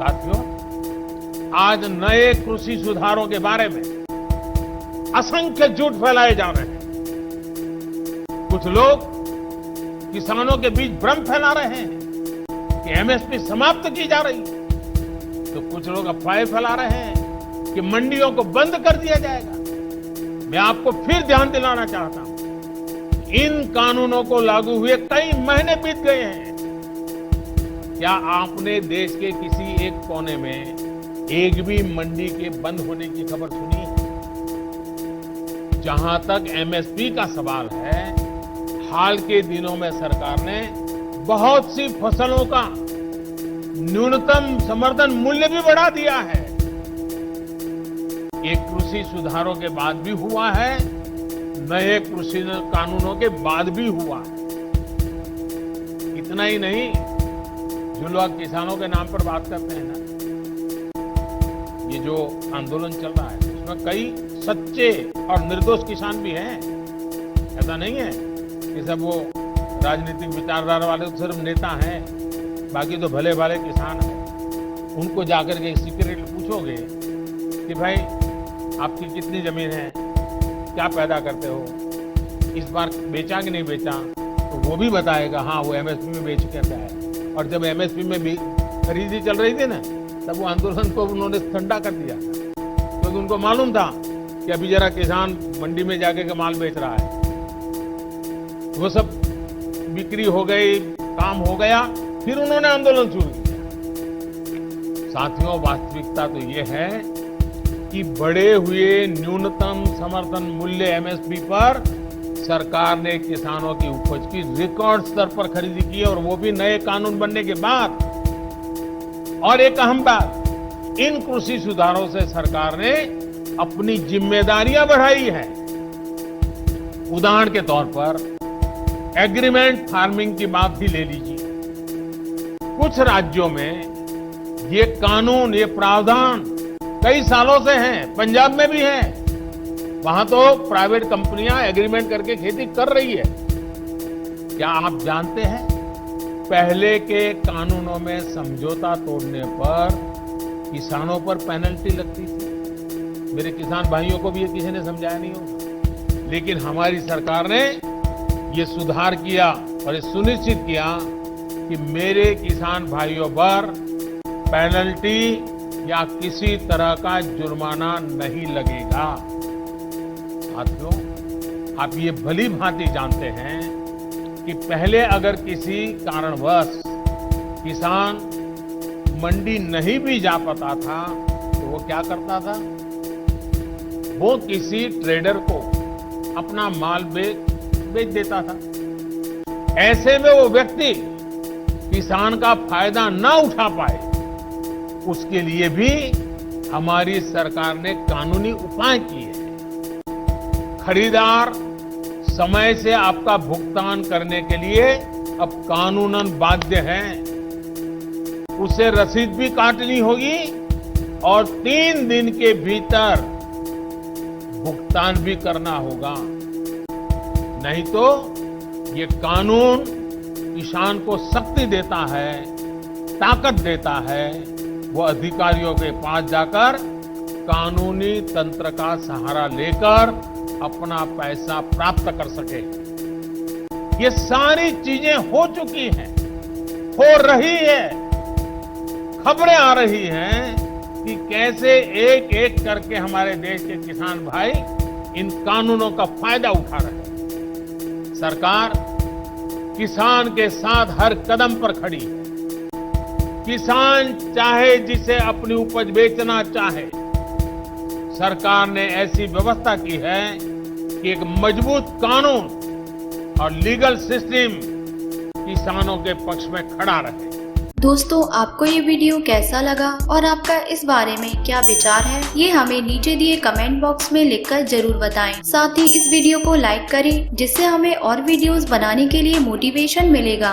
साथियों, आज नए कृषि सुधारों के बारे में असंख्य झूठ फैलाए जा रहे हैं। कुछ लोग किसानों के बीच भ्रम फैला रहे हैं कि एमएसपी समाप्त की जा रही है, तो कुछ लोग अफवाहें फैला रहे हैं कि मंडियों को बंद कर दिया जाएगा। मैं आपको फिर ध्यान दिलाना चाहता हूं, इन कानूनों को लागू हुए कई महीने बीत गए हैं। क्या आपने देश के किसी एक कोने में एक भी मंडी के बंद होने की खबर सुनी है? जहां तक एमएसपी का सवाल है, हाल के दिनों में सरकार ने बहुत सी फसलों का न्यूनतम समर्थन मूल्य भी बढ़ा दिया है। ये कृषि सुधारों के बाद भी हुआ है, नए कृषि कानूनों के बाद भी हुआ है। इतना ही नहीं, जो लोग किसानों के नाम पर बात करते हैं ना, ये जो आंदोलन चल रहा है उसमें कई सच्चे और निर्दोष किसान भी हैं। ऐसा नहीं है कि सब वो राजनीतिक विचारधारा वाले तो सिर्फ नेता हैं, बाकी तो भले भाले किसान हैं। उनको जाकर के सीक्रेट पूछोगे कि भाई आपकी कितनी जमीन है, क्या पैदा करते हो, इस बार बेचा कि नहीं बेचा, तो वो भी बताएगा हाँ वो एमएसपी में बेच करता है। और जब एमएसपी में भी खरीदी चल रही थी ना, तब वो आंदोलन को उन्होंने ठंडा कर दिया, क्योंकि उनको मालूम था कि अभी जरा किसान मंडी में जाके के माल बेच रहा है। वो सब बिक्री हो गई, काम हो गया, फिर उन्होंने आंदोलन शुरू किया। साथियों, वास्तविकता तो ये है कि बढ़े हुए न्यूनतम समर्थन मूल्य एमएसपी पर सरकार ने किसानों की उपज की रिकॉर्ड स्तर पर खरीदी की है, और वो भी नए कानून बनने के बाद। और एक अहम बात, इन कृषि सुधारों से सरकार ने अपनी जिम्मेदारियां बढ़ाई है। उदाहरण के तौर पर एग्रीमेंट फार्मिंग की बात ही ले लीजिए। कुछ राज्यों में ये कानून, ये प्रावधान कई सालों से हैं, पंजाब में भी है। वहां तो प्राइवेट कंपनियां एग्रीमेंट करके खेती कर रही है। क्या आप जानते हैं, पहले के कानूनों में समझौता तोड़ने पर किसानों पर पेनल्टी लगती थी। मेरे किसान भाइयों को भी ये किसी ने समझाया नहीं होगा, लेकिन हमारी सरकार ने ये सुधार किया और ये सुनिश्चित किया कि मेरे किसान भाइयों पर पेनल्टी या किसी तरह का जुर्माना नहीं लगेगा। साथियों, आप ये भली भांति जानते हैं कि पहले अगर किसी कारणवश किसान मंडी नहीं भी जा पाता था, तो वो क्या करता था? वो किसी ट्रेडर को अपना माल बेच देता था। ऐसे में वो व्यक्ति किसान का फायदा ना उठा पाए, उसके लिए भी हमारी सरकार ने कानूनी उपाय किए हैं। खरीदार समय से आपका भुगतान करने के लिए अब कानूनन बाध्य है। उसे रसीद भी काटनी होगी और 3 दिन के भीतर भुगतान भी करना होगा। नहीं तो ये कानून किसान को शक्ति देता है, ताकत देता है, वो अधिकारियों के पास जाकर कानूनी तंत्र का सहारा लेकर अपना पैसा प्राप्त कर सके। ये सारी चीजें हो चुकी हैं, हो रही है। खबरें आ रही हैं कि कैसे एक एक करके हमारे देश के किसान भाई इन कानूनों का फायदा उठा रहे हैं। सरकार किसान के साथ हर कदम पर खड़ी है। किसान चाहे जिसे अपनी उपज बेचना चाहे, सरकार ने ऐसी व्यवस्था की है कि एक मजबूत कानून और लीगल सिस्टम किसानों के पक्ष में खड़ा रहे। दोस्तों, आपको ये वीडियो कैसा लगा और आपका इस बारे में क्या विचार है, ये हमें नीचे दिए कमेंट बॉक्स में लिखकर जरूर बताएं। साथ ही इस वीडियो को लाइक करें, जिससे हमें और वीडियोस बनाने के लिए मोटिवेशन मिलेगा।